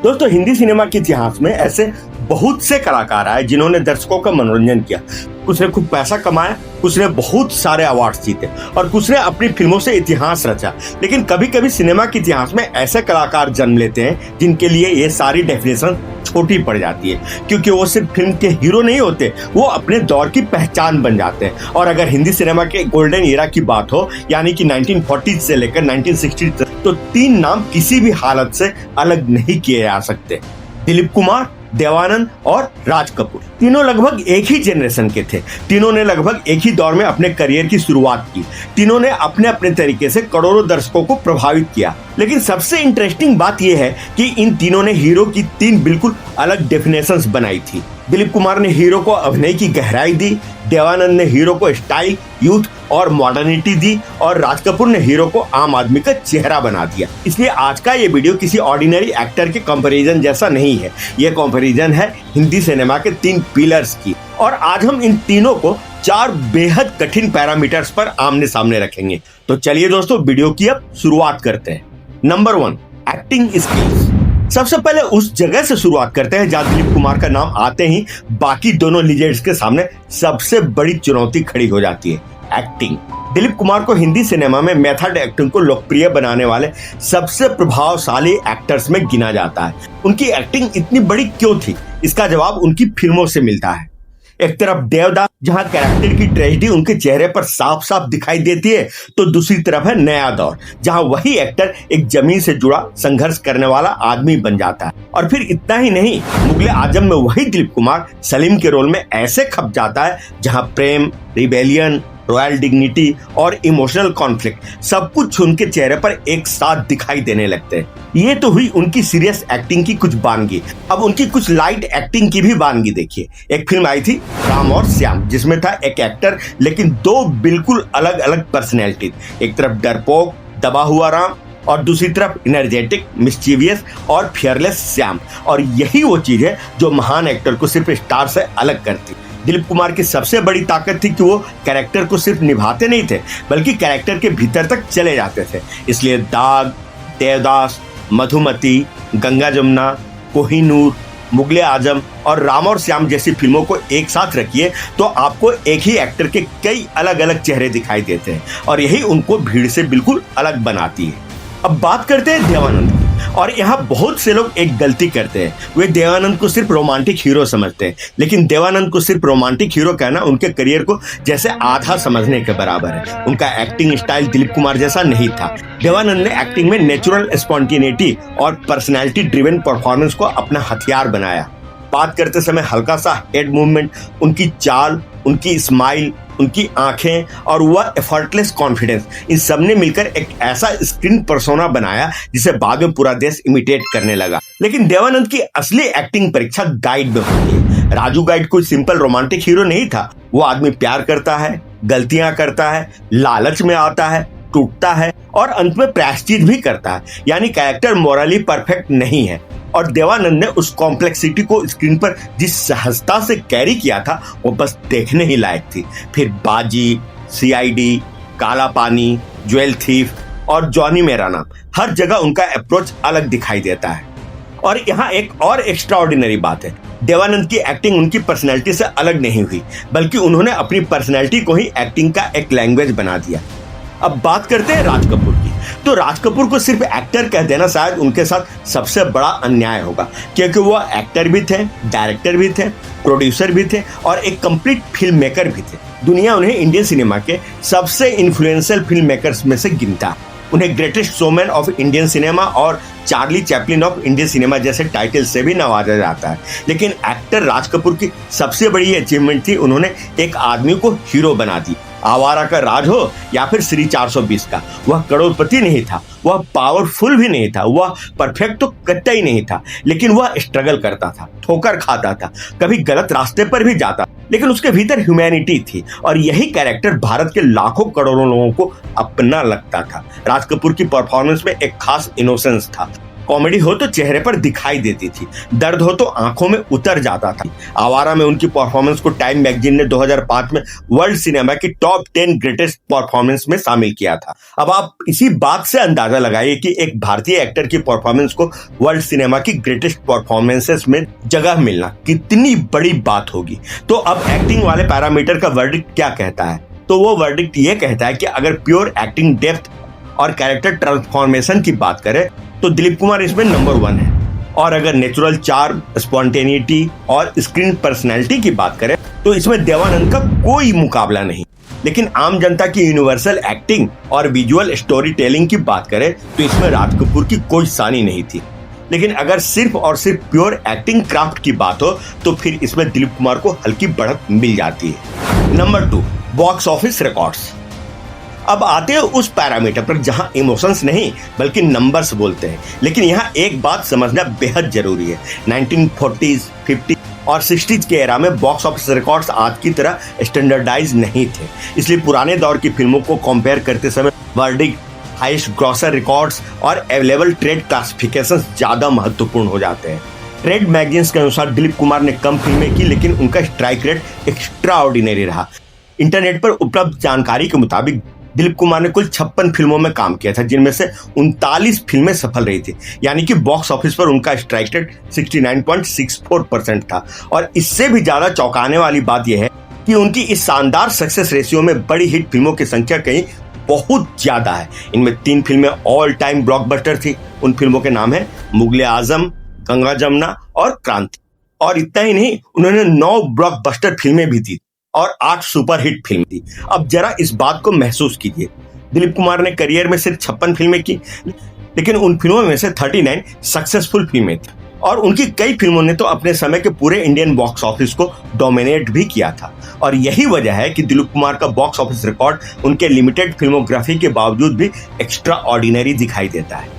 दोस्तों, हिंदी सिनेमा के इतिहास में ऐसे बहुत से कलाकार आए जिन्होंने दर्शकों का मनोरंजन किया। कुछ ने खूब पैसा कमाया, कुछ ने बहुत सारे अवार्ड जीते और कुछ ने अपनी फिल्मों से इतिहास रचा। लेकिन कभी कभी सिनेमा के इतिहास में ऐसे कलाकार जन्म लेते हैं जिनके लिए ये सारी डेफिनेशन छोटी पड़ जाती है, क्योंकि वो सिर्फ फिल्म के हीरो नहीं होते, वो अपने दौर की पहचान बन जाते हैं। और अगर हिंदी सिनेमा के गोल्डन ईरा की बात हो, यानी कि 1940 से लेकर 1960 तक, तो 3 नाम किसी भी हालत से अलग नहीं किए जा सकते। दिलीप कुमार, देवानंद और राज कपूर तीनों लगभग एक ही जनरेशन के थे। तीनों ने लगभग एक ही दौर में अपने करियर की शुरुआत की। तीनों ने अपने अपने तरीके से करोड़ों दर्शकों को प्रभावित किया। लेकिन सबसे इंटरेस्टिंग बात यह है कि इन तीनों ने हीरो की 3 बिल्कुल अलग डेफिनेशंस बनाई थी। दिलीप कुमार ने हीरो को अभिनय की गहराई दी, देवानंद ने हीरो को स्टाइल, यूथ और मॉडर्निटी दी और राज कपूर ने हीरो को आम आदमी का चेहरा बना दिया। इसलिए आज का ये वीडियो किसी ऑर्डिनरी एक्टर के कंपैरिजन जैसा नहीं है। ये कंपैरिजन है हिंदी सिनेमा के 3 पिलर्स की। और आज हम इन तीनों को 4 बेहद कठिन पैरामीटर्स पर आमने सामने रखेंगे। तो चलिए दोस्तों, वीडियो की अब शुरुआत करते हैं। Number 1, acting skills. सबसे पहले उस जगह से शुरुआत करते हैं जहां दिलीप कुमार का नाम आते ही बाकी दोनों लीजेंड्स के सामने सबसे बड़ी चुनौती खड़ी हो जाती है, एक्टिंग। दिलीप कुमार को हिंदी सिनेमा में मेथड एक्टिंग को लोकप्रिय बनाने वाले सबसे प्रभावशाली एक्टर्स में गिना जाता है। उनकी एक्टिंग इतनी बड़ी क्यों थी, इसका जवाब उनकी फिल्मों से मिलता है। एक तरफ देवदास, जहां कैरेक्टर की ट्रेजेडी उनके चेहरे पर साफ साफ दिखाई देती है, तो दूसरी तरफ है नया दौर, जहां वही एक्टर एक जमीन से जुड़ा संघर्ष करने वाला आदमी बन जाता है। और फिर इतना ही नहीं, मुगले आजम में वही दिलीप कुमार सलीम के रोल में ऐसे खप जाता है जहां प्रेम, रिबेलियन, रॉयल डिग्निटी और इमोशनल कॉन्फ्लिक्ट सब कुछ उनके चेहरे पर एक साथ दिखाई देने लगते हैं। ये तो हुई उनकी सीरियस एक्टिंग की कुछ बानगी। अब उनकी कुछ लाइट एक्टिंग की भी बानगी देखिए। एक फिल्म आई थी राम और श्याम, जिसमें था एक एक्टर लेकिन 2 बिल्कुल अलग अलग पर्सनैलिटी। एक तरफ डरपोक, दबा हुआ राम और दूसरी तरफ एनर्जेटिक, मिस्चीवियस और फियरलेस श्याम। और यही वो चीज है जो महान एक्टर को सिर्फ स्टार से अलग करती। दिलीप कुमार की सबसे बड़ी ताकत थी कि वो कैरेक्टर को सिर्फ निभाते नहीं थे, बल्कि कैरेक्टर के भीतर तक चले जाते थे। इसलिए दाग, देवदास, मधुमती, गंगा जमुना, कोहिनूर, मुगले आजम और राम और श्याम जैसी फिल्मों को एक साथ रखिए तो आपको एक ही एक्टर के कई अलग अलग चेहरे दिखाई देते हैं और यही उनको भीड़ से बिल्कुल अलग बनाती है। अब बात करते हैं देवानंद की। और यहाँ बहुत से लोग एक गलती करते हैं, वे देवानंद को सिर्फ रोमांटिक हीरो समझते हैं। लेकिन देवानंद को सिर्फ रोमांटिक हीरो कहना उनके करियर को जैसे आधा समझने के बराबर है। उनका एक्टिंग स्टाइल दिलीप कुमार जैसा नहीं था। देवानंद ने एक्टिंग में नेचुरल स्पॉन्टेनिटी और पर्सनैलिटी ड्रिवन परफॉर्मेंस को अपना हथियार बनाया। बात करते समय हल्का सा हेड मूवमेंट, उनकी चाल, उनकी स्माइल, उनकी आंखें और वह एफर्टलेस कॉन्फिडेंस, इन सब ने मिलकर एक ऐसा स्क्रीन पर्सोना बनाया जिसे बाद में पूरा देश इमिटेट करने लगा। लेकिन देवानंद की असली एक्टिंग परीक्षा गाइड में होती है। राजू गाइड कोई सिंपल रोमांटिक हीरो नहीं था। वो आदमी प्यार करता है, गलतियां करता है, लालच में आता है, टूटता है और अंत में प्रायश्चित भी करता है। यानी कैरेक्टर मोरली परफेक्ट नहीं है। और देवानंद ने उस कॉम्प्लेक्सिटी को स्क्रीन पर जिस सहजता से कैरी किया था, वो बस देखने ही लायक थी। फिर बाजी, सीआईडी, काला पानी, ज्वेल थीफ और जॉनी मेरा नाम, हर जगह उनका अप्रोच अलग दिखाई देता है। और यहाँ एक और एक्स्ट्राऑर्डिनरी बात है, देवानंद की एक्टिंग उनकी पर्सनैलिटी से अलग नहीं हुई, बल्कि उन्होंने अपनी पर्सनैलिटी को ही एक्टिंग का एक लैंग्वेज बना दिया। अब बात करते हैं राज कपूर की। तो राज कपूर को सिर्फ एक्टर कह देना शायद उनके साथ सबसे बड़ा अन्याय होगा, क्योंकि वो एक्टर भी थे, डायरेक्टर भी थे, प्रोड्यूसर भी थे और एक कंप्लीट फिल्म मेकर भी थे। दुनिया उन्हें इंडियन सिनेमा के सबसे इन्फ्लुएंशियल फिल्म मेकर्स में से गिनता है। उन्हें greatest showman of Indian cinema और Charlie Chaplin of Indian cinema जैसे टाइटल से भी नवाजा जाता है। लेकिन एक्टर राज कपूर की सबसे बड़ी अचीवमेंट थी, उन्होंने एक आदमी को हीरो बना दी। आवारा का राज हो या फिर श्री 420 का, वह करोड़पति नहीं था, वह पावरफुल भी नहीं था, वह परफेक्ट तो कतई नहीं था, लेकिन वह स्ट्रगल करता था, ठोकर खाता था, कभी गलत रास्ते पर भी जाता, लेकिन उसके भीतर ह्यूमैनिटी थी। और यही कैरेक्टर भारत के लाखों करोड़ों लोगों को अपना लगता था। राज कपूर की परफॉर्मेंस में एक खास इनोसेंस था। कॉमेडी हो तो चेहरे पर दिखाई देती थी, दर्द हो तो आंखों में उतर जाता था। आवारा में उनकी परफॉर्मेंस को टाइम मैगजीन ने 2005 में वर्ल्ड सिनेमा की टॉप 10 ग्रेटेस्ट परफॉर्मेंस में शामिल किया था। अब आप इसी बात से अंदाजा लगाइए कि एक भारतीय एक्टर की परफॉर्मेंस को वर्ल्ड सिनेमा की ग्रेटेस्ट परफॉर्मेंसेस में जगह मिलना कितनी बड़ी बात होगी। तो अब एक्टिंग वाले पैरामीटर का वर्डिक्ट क्या कहता है? तो वो वर्डिक्ट ये कहता है कि अगर प्योर एक्टिंग डेप्थ और कैरेक्टर ट्रांसफॉर्मेशन की बात करें तो दिलीप कुमार इसमें नंबर 1 है, और अगर नेचुरल चार्म, स्पॉन्टेनिटी और स्क्रीन पर्सनैलिटी की बात करें तो इसमें देवानंद का कोई मुकाबला नहीं। लेकिन आम जनता की यूनिवर्सल एक्टिंग और विजुअल स्टोरी टेलिंग की बात करें तो इसमें राज कपूर की कोई सानी नहीं थी। लेकिन अगर सिर्फ और सिर्फ प्योर एक्टिंग क्राफ्ट की बात हो तो फिर इसमें दिलीप कुमार को हल्की बढ़त मिल जाती है। Number 2, box office records. अब आते हैं उस पैरामीटर पर जहां इमोशंस नहीं बल्कि नंबर्स बोलते हैं। लेकिन यहां एक बात समझना बेहद जरूरी है। 1940s, 50 और 60s के एरा में बॉक्स ऑफिस रिकॉर्ड्स आज की तरह स्टैंडर्डाइज नहीं थे, इसलिए पुराने दौर की फिल्मों को कंपेयर करते समय वर्डिक्ट, हाईएस्ट ग्रॉसर रिकॉर्ड्स और अवेलेबल ट्रेड क्लासिफिकेशंस ज्यादा महत्वपूर्ण हो जाते हैं। ट्रेड मैगजीन्स के अनुसार दिलीप कुमार ने कम फिल्में की लेकिन उनका स्ट्राइक रेट एक्स्ट्रा ऑर्डिनरी रहा। इंटरनेट पर उपलब्ध जानकारी के मुताबिक दिलीप कुमार ने कुल 56 फिल्मों में काम किया था, जिनमें से 39 फिल्में सफल रही थी, यानी कि बॉक्स ऑफिस पर उनका स्ट्राइक रेट 69.64% था। और इससे भी ज्यादा चौंकाने वाली बात यह है कि उनकी इस शानदार सक्सेस रेशियो में बड़ी हिट फिल्मों की संख्या कहीं बहुत ज्यादा है। इनमें 3 फिल्में ऑल टाइम ब्लॉकबस्टर थी। उन फिल्मों के नाम है मुगले आजम, गंगा जमुना और क्रांति। और इतना ही नहीं, उन्होंने 9 ब्लॉकबस्टर फिल्में भी दी और 8 सुपरहिट फिल्म थी। अब जरा इस बात को महसूस कीजिए, दिलीप कुमार ने करियर में सिर्फ 56 फिल्में की, लेकिन उन फिल्मों में से 39 सक्सेसफुल फिल्में थी, और उनकी कई फिल्मों ने तो अपने समय के पूरे इंडियन बॉक्स ऑफिस को डोमिनेट भी किया था। और यही वजह है कि दिलीप कुमार का बॉक्स ऑफिस रिकॉर्ड उनके लिमिटेड फिल्मोग्राफी के बावजूद भी एक्स्ट्रा ऑर्डिनरी दिखाई देता है।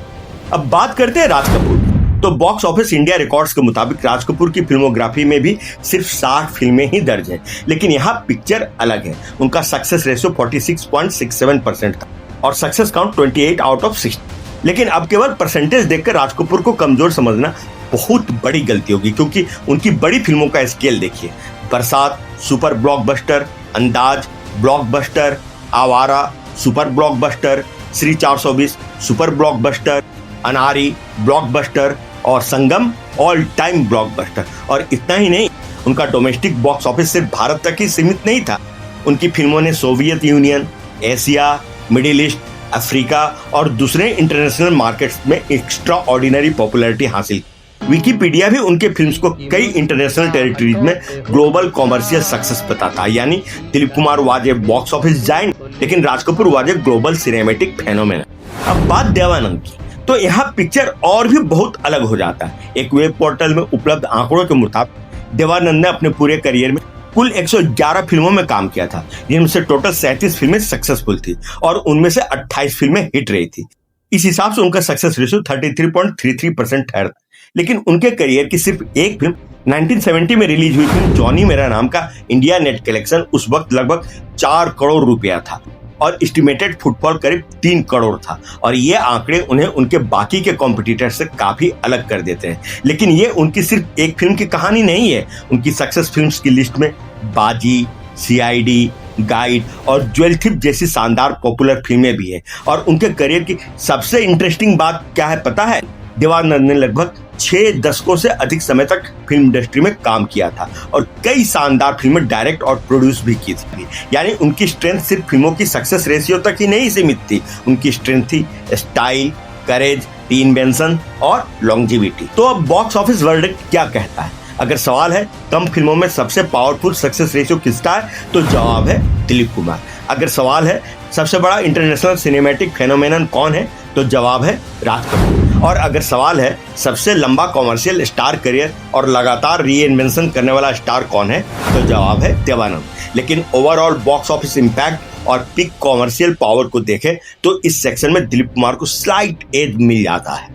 अब बात करते हैं राज कपूर। तो बॉक्स ऑफिस इंडिया रिकॉर्ड्स के मुताबिक राज कपूर की फिल्मोग्राफी में भी सिर्फ 60 फिल्में ही दर्ज हैं, लेकिन यहाँ पिक्चर अलग है। उनका सक्सेस रेशियो 46.67% था और सक्सेस काउंट 28 आउट ऑफ 60। लेकिन अब केवल परसेंटेज देखकर राज कपूर को कमजोर समझना बहुत बड़ी गलती होगी, क्योंकि उनकी बड़ी फिल्मों का स्केल देखिए। बरसात सुपर ब्लॉकबस्टर, अंदाज ब्लॉकबस्टर, आवारा super blockbuster, Shri 420 super blockbuster, अनारी ब्लॉकबस्टर और संगम ऑल टाइम ब्लॉकबस्टर। और इतना ही नहीं, उनका डोमेस्टिक बॉक्स ऑफिस सिर्फ भारत तक ही सीमित नहीं था। उनकी फिल्मों ने Soviet union, Asia, middle east, Africa और दूसरे इंटरनेशनल मार्केट्स में एक्स्ट्रा ऑर्डिनरी पॉपुलैरिटी हासिल की। विकिपीडिया भी उनके फिल्म्स को कई इंटरनेशनल टेरिटरीज में ग्लोबल कॉमर्शियल सक्सेस बताता है। यानी Dilip Kumar was a box office giant, लेकिन Raj Kapoor was a global cinematic phenomenon. अब बात देवानंद की, तो यहाँ पिक्चर और भी बहुत अलग हो जाता है। एक वेब पोर्टल में उपलब्ध आंकड़ों के मुताबिक देवानंद ने अपने पूरे करियर में कुल 111 फिल्मों में काम किया था, जिनमें से टोटल 37 फिल्में सक्सेसफुल थी और उनमें से 28 फिल्में हिट रही थी। इस हिसाब से उनका सक्सेस रेशियो 33.33% है। लेकिन उनके करियर की सिर्फ एक फिल्म 1970 में रिलीज हुई फिल्म जॉनी मेरा नाम का इंडिया नेट कलेक्शन उस वक्त लगभग 4 करोड़ रुपया था और एस्टिमेटेड फुटफॉल करीब 3 करोड़ था। और ये आंकड़े उन्हें उनके बाकी के कॉम्पिटिटर से काफी अलग कर देते हैं। लेकिन ये उनकी सिर्फ एक फिल्म की कहानी नहीं है। उनकी सक्सेस फिल्म्स की लिस्ट में बाजी, सीआईडी, गाइड और ज्वेल थिप जैसी शानदार पॉपुलर फिल्में भी हैं। और उनके करियर की सबसे इंटरेस्टिंग बात क्या है पता है? देवानंद ने लगभग 6 दशकों से अधिक समय तक फिल्म इंडस्ट्री में काम किया था और कई शानदार फिल्में डायरेक्ट और प्रोड्यूस भी की थी। यानी उनकी स्ट्रेंथ सिर्फ फिल्मों की सक्सेस रेशियो तक ही नहीं सीमित थी, उनकी स्ट्रेंथ थी स्टाइल, करेज, रीइन्वेंशन और लॉन्जेविटी। तो अब बॉक्स ऑफिस वर्डिक्ट क्या कहता है? अगर सवाल है कम फिल्मों में सबसे पावरफुल सक्सेस रेशियो किसका है, तो जवाब है दिलीप कुमार। अगर सवाल है सबसे बड़ा इंटरनेशनल सिनेमैटिक फेनोमेनन कौन है, तो जवाब है राज कपूर। और अगर सवाल है सबसे लंबा कॉमर्शियल स्टार करियर और लगातार रीइन्वेंशन करने वाला स्टार कौन है, तो जवाब है देवानंद। लेकिन ओवरऑल बॉक्स ऑफिस इंपैक्ट और पिक कॉमर्शियल पावर को देखें तो इस सेक्शन में दिलीप कुमार को स्लाइट एज मिल जाता है।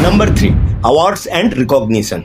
Number 3, awards and recognition.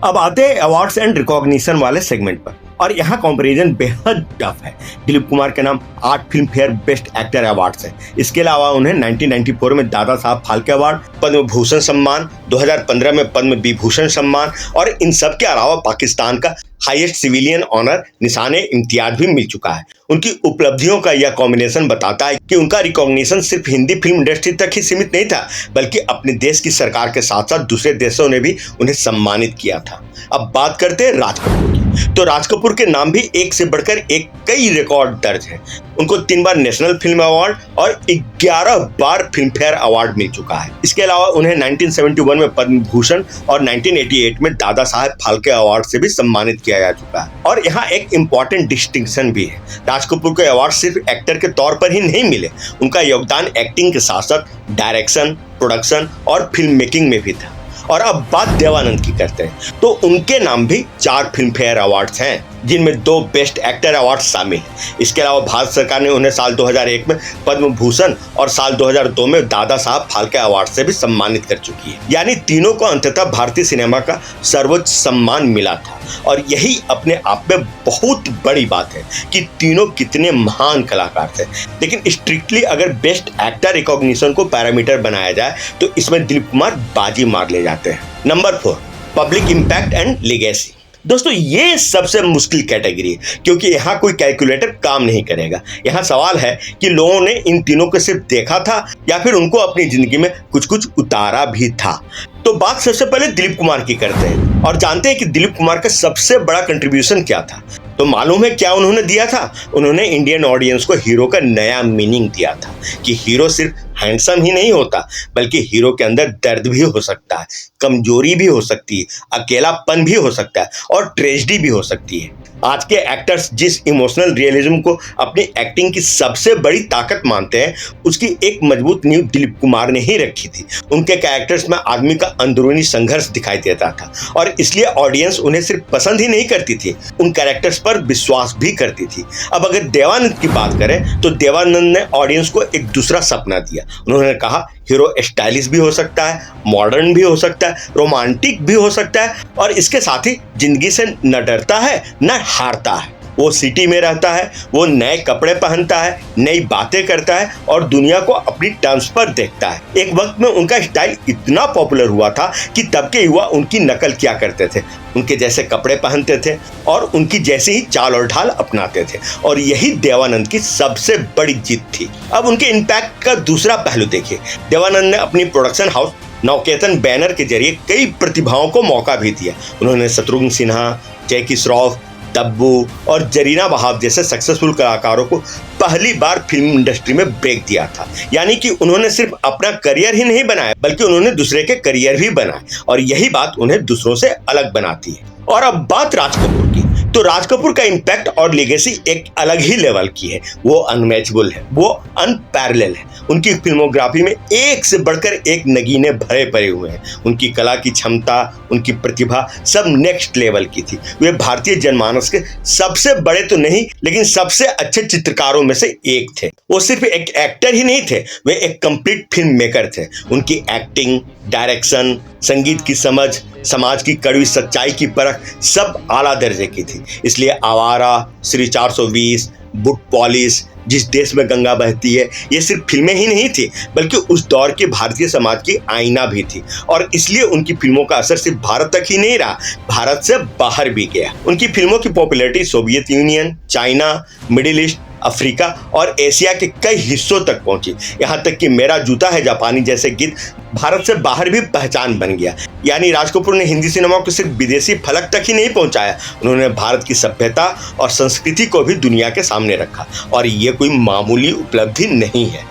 अब आते हैं अवार्ड्स एंड रिकॉग्निशन वाले सेगमेंट पर। और यहाँ कंपैरिजन बेहद टफ है। दिलीप कुमार के नाम 8 film fair best actor awards है। इसके अलावा उन्हें 1994 में दादा साहब फाल्के अवार्ड, पद्म भूषण सम्मान, 2015 में पद्म विभूषण सम्मान और इन सब के अलावा पाकिस्तान का हाईएस्ट सिविलियन ऑनर निशाने इम्तियाज भी मिल चुका है। उनकी उपलब्धियों का यह कॉम्बिनेशन बताता है कि उनका रिकॉग्निशन सिर्फ हिंदी फिल्म इंडस्ट्री तक ही सीमित नहीं था, बल्कि अपने देश की सरकार के साथ साथ दूसरे देशों ने भी उन्हें सम्मानित किया था। अब बात करते हैं राज कपूर की। तो राज कपूर के नाम भी एक से बढ़कर एक कई रिकॉर्ड दर्ज हैं। उनको 3 बार नेशनल फिल्म अवार्ड और 11 बार फिल्म फेयर अवार्ड मिल चुका है। इसके अलावा उन्हें 1971 में पद्म भूषण और 1988 में दादा साहब फाल्के अवार्ड से भी सम्मानित किया जा चुका है। और यहाँ एक इम्पॉर्टेंट डिस्टिंक्शन भी है। राज कपूर को अवार्ड सिर्फ एक्टर के तौर पर ही नहीं मिले, उनका योगदान एक्टिंग के साथ साथ डायरेक्शन, प्रोडक्शन और फिल्म मेकिंग में भी था। और अब बात देवानंद की करते हैं, तो उनके नाम भी 4 फिल्म फेयर अवार्ड्स हैं, जिनमें 2 बेस्ट एक्टर अवार्ड शामिल हैं। इसके अलावा भारत सरकार ने उन्हें साल 2001 में पद्म भूषण और साल 2002 में दादा साहब फाल्के अवार्ड से भी सम्मानित कर चुकी है। यानी तीनों को अंततः भारतीय सिनेमा का सर्वोच्च सम्मान मिला था। और यही अपने आप में बहुत बड़ी बात है कि तीनों कितने महान कलाकार थे। लेकिन स्ट्रिक्टली अगर बेस्ट एक्टर रिकॉग्निशन को पैरामीटर बनाया जाए तो इसमें दिलीप कुमार बाजी मार ले जाते हैं। Number 4, public impact and legacy. दोस्तों ये सबसे मुश्किल कैटेगरी है, क्योंकि यहाँ कोई कैलकुलेटर काम नहीं करेगा। यहाँ सवाल है कि लोगों ने इन तीनों को सिर्फ देखा था या फिर उनको अपनी जिंदगी में कुछ कुछ उतारा भी था। तो बात सबसे पहले दिलीप कुमार की करते हैं और जानते हैं कि दिलीप कुमार का सबसे बड़ा कंट्रीब्यूशन क्या था। तो मालूम है क्या उन्होंने दिया था? उन्होंने इंडियन ऑडियंस को हीरो का नया मीनिंग दिया था कि हीरो सिर्फ हैंडसम ही नहीं होता, बल्कि हीरो के अंदर दर्द भी हो सकता है, कमजोरी भी हो सकती है, अकेलापन भी हो सकता है और ट्रेजेडी भी हो सकती है। आज के एक्टर्स जिस इमोशनल रियलिज्म को अपनी एक्टिंग की सबसे बड़ी ताकत मानते हैं, उसकी एक मजबूत नींव दिलीप कुमार ने ही रखी थी। उनके कैरेक्टर्स में आदमी का अंदरूनी संघर्ष दिखाई देता था और इसलिए ऑडियंस उन्हें सिर्फ पसंद ही नहीं करती थी, उन कैरेक्टर्स पर विश्वास भी करती थी। अब अगर देवानंद की बात करें तो देवानंद ने ऑडियंस को एक दूसरा सपना दिया। उन्होंने कहा हीरो स्टाइलिश भी हो सकता है, मॉडर्न भी हो सकता है, रोमांटिक भी हो सकता है और इसके साथ ही जिंदगी से न डरता है न हारता है। वो सिटी में रहता है, वो नए कपड़े पहनता है, नई बातें करता है और दुनिया को अपनी टर्म्स पर देखता है। एक वक्त में उनका स्टाइल इतना पॉपुलर हुआ था कि तब के युवा उनकी नकल किया करते थे, उनके जैसे कपड़े पहनते थे और उनकी जैसी ही चाल और ढाल अपनाते थे। और यही देवानंद की सबसे बड़ी जीत थी। अब उनके इम्पैक्ट का दूसरा पहलू देखिए। देवानंद ने अपनी प्रोडक्शन हाउस नवकेतन बैनर के जरिए कई प्रतिभाओं को मौका भी दिया। उन्होंने शत्रुघ्न सिन्हा, जैकी श्रॉफ, तब्बू और जरीना वहाब जैसे सक्सेसफुल कलाकारों को पहली बार फिल्म इंडस्ट्री में ब्रेक दिया था। यानी कि उन्होंने सिर्फ अपना करियर ही नहीं बनाया, बल्कि उन्होंने दूसरे के करियर भी बनाए और यही बात उन्हें दूसरों से अलग बनाती है। और अब बात राज कपूर की, तो राज कपूर का इम्पैक्ट और लेगेसी एक अलग ही लेवल की है। वो अनमैचेबल है, वो अनपैरेलल है। उनकी फिल्मोग्राफी में एक से बढ़कर एक नगीने भरे पड़े हुए हैं। उनकी कला की क्षमता, उनकी प्रतिभा सब नेक्स्ट लेवल की थी। वे भारतीय जनमानस के सबसे बड़े तो नहीं, लेकिन सबसे अच्छे चित्रकारों में से एक थे। वो सिर्फ एक एक्टर ही नहीं थे, वे एक कंप्लीट फिल्म मेकर थे। उनकी एक्टिंग, डायरेक्शन, संगीत की समझ, समाज की कड़वी सच्चाई की परख सब आला दर्जे की थी। इसलिए आवारा, श्री 420, बुट पॉलिश, जिस देश में गंगा बहती है, ये सिर्फ फिल्में ही नहीं थी, बल्कि उस दौर के भारतीय समाज की आईना भी थी। और इसलिए उनकी फिल्मों का असर सिर्फ भारत तक ही नहीं रहा, भारत से बाहर भी गया। उनकी फिल्मों की popularity Soviet union, China, middle east, Africa और एशिया के कई हिस्सों तक पहुंची। यहाँ तक कि मेरा जूता है जापानी जैसे गीत भारत से बाहर भी पहचान बन गया। यानी राज कपूर ने हिंदी सिनेमा को सिर्फ विदेशी फलक तक ही नहीं पहुंचाया, उन्होंने भारत की सभ्यता और संस्कृति को भी दुनिया के सामने रखा। और ये कोई मामूली उपलब्धि नहीं है।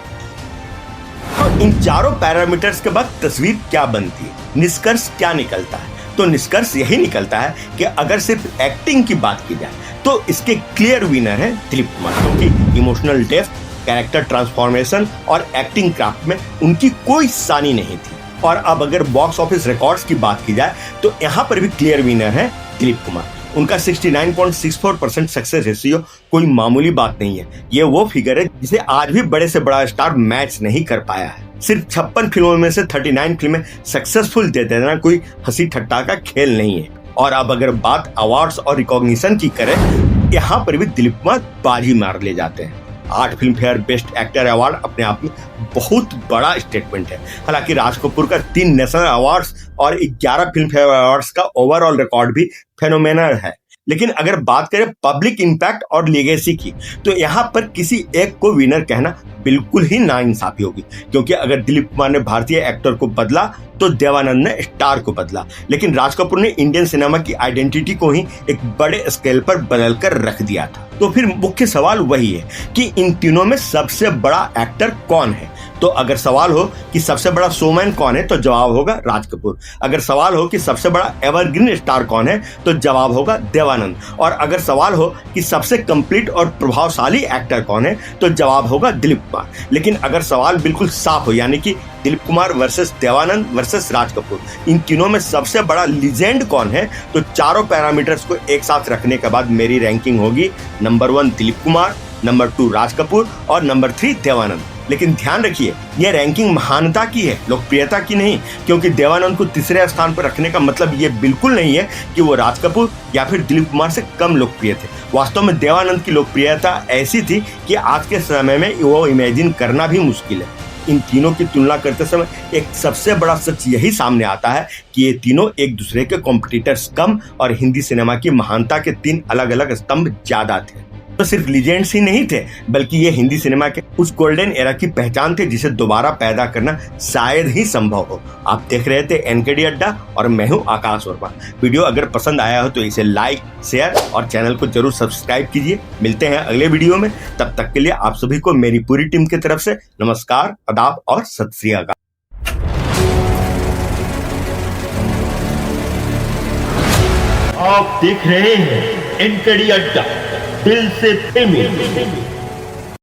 और इन चारों पैरामीटर्स के बाद तस्वीर क्या बनती है, निष्कर्ष क्या निकलता है? तो निष्कर्ष यही निकलता है कि अगर सिर्फ एक्टिंग की बात की जाए तो इसके क्लियर विनर है दिलीप कुमार, क्योंकि इमोशनल डेप्थ, कैरेक्टर ट्रांसफॉर्मेशन और एक्टिंग क्राफ्ट में उनकी कोई सानी नहीं थी। और अब अगर बॉक्स ऑफिस रिकॉर्ड्स की बात की जाए तो यहाँ पर भी क्लियर विनर है दिलीप कुमार। उनका 69.64% सक्सेस रेशियो कोई मामूली बात नहीं है। ये वो फिगर है जिसे आज भी बड़े से बड़ा स्टार मैच नहीं कर पाया है। सिर्फ 56 फिल्मों में से 39 फिल्में सक्सेसफुल दे देना कोई हंसी ठट्टा का खेल नहीं है। और अब अगर बात अवार्ड्स और रिकॉग्निशन की करें, यहाँ पर भी दिलीप कुमार बाजी मार ले जाते हैं। 8 film fair best actor award अपने आप में बहुत बड़ा स्टेटमेंट है। हालांकि राज कपूर का 3 नेशनल अवार्ड्स और 11 फिल्म फेयर अवार्ड्स का ओवरऑल रिकॉर्ड भी फेनोमेनल है। लेकिन अगर बात करें पब्लिक इम्पैक्ट और लेगेसी की, तो यहाँ पर किसी एक को विनर कहना बिल्कुल ही नाइंसाफी होगी, क्योंकि अगर दिलीप कुमार ने भारतीय एक्टर को बदला तो देवानंद ने स्टार को बदला, लेकिन राज कपूर ने इंडियन सिनेमा की आइडेंटिटी को ही एक बड़े स्केल पर बदल कर रख दिया था। तो फिर मुख्य सवाल वही है कि इन तीनों में सबसे बड़ा एक्टर कौन है। तो अगर सवाल हो कि सबसे बड़ा शोमैन कौन है, तो जवाब होगा राज कपूर। अगर सवाल हो कि सबसे बड़ा एवरग्रीन स्टार कौन है, तो जवाब होगा देवानंद। और अगर सवाल हो कि सबसे कंप्लीट और प्रभावशाली एक्टर कौन है, तो जवाब होगा दिलीप कुमार। लेकिन अगर सवाल बिल्कुल साफ हो, यानी कि दिलीप कुमार वर्सेस देवानंद वर्सेस राज कपूर, इन तीनों में सबसे बड़ा लीजेंड कौन है, तो चारों पैरामीटर्स को एक साथ रखने के बाद मेरी रैंकिंग होगी नंबर 1 दिलीप कुमार, नंबर 2 राज कपूर और नंबर 3 देवानंद। लेकिन ध्यान रखिए, यह रैंकिंग महानता की है, लोकप्रियता की नहीं, क्योंकि देवानंद को तीसरे स्थान पर रखने का मतलब ये बिल्कुल नहीं है कि वो राज कपूर या फिर दिलीप कुमार से कम लोकप्रिय थे। वास्तव में देवानंद की लोकप्रियता ऐसी थी कि आज के समय में वो इमेजिन करना भी मुश्किल है। इन तीनों की तुलना करते समय एक सबसे बड़ा सच यही सामने आता है कि ये तीनों एक दूसरे के कॉम्पिटिटर्स कम और हिंदी सिनेमा की महानता के 3 अलग अलग स्तंभ ज्यादा थे। तो सिर्फ लीजेंड्स ही नहीं थे, बल्कि ये हिंदी सिनेमा के उस गोल्डन एरा की पहचान थे जिसे दोबारा पैदा करना शायद ही संभव हो। आप देख रहे थे एनकेडी अड्डा और मैं हूं आकाश वर्मा। वीडियो अगर पसंद आया हो तो इसे लाइक, शेयर और चैनल को जरूर सब्सक्राइब कीजिए। मिलते हैं अगले वीडियो में, तब तक के लिए आप सभी को मेरी पूरी टीम की तरफ से नमस्कार, आदाब और सत श्री अकाल। आप देख रहे हैं एनकेडी अड्डा, दिल से फिल्मी।